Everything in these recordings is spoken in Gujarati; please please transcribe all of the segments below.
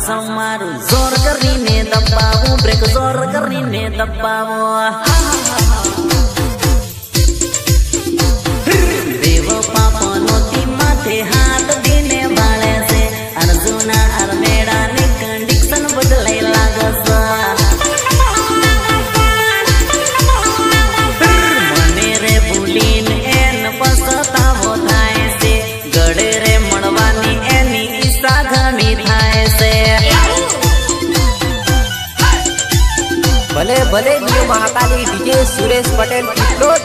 પાછળ મારું જોર કરીને દબાવું બ્રેક જોર કરીને દબાવો દેવ પાપનો તી માથે હાથ દીને વાળે છે અર્જુના અરમેડાની કન્ડિશન બદલાઈ લાગે છે મને રે ભૂલીને એન પસ્તાવો થાય છે ગળે રે મળવાની એની ઈચ્છા ઘણી થાય છે ભલે ભલે ન્યુ મહાકાલી ડીજે સુરેશ પટેલ કિટલોદ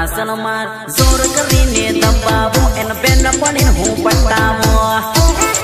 પાછળ માર જોર કરીને દબાવો એને બેન પડીને હું પટાવો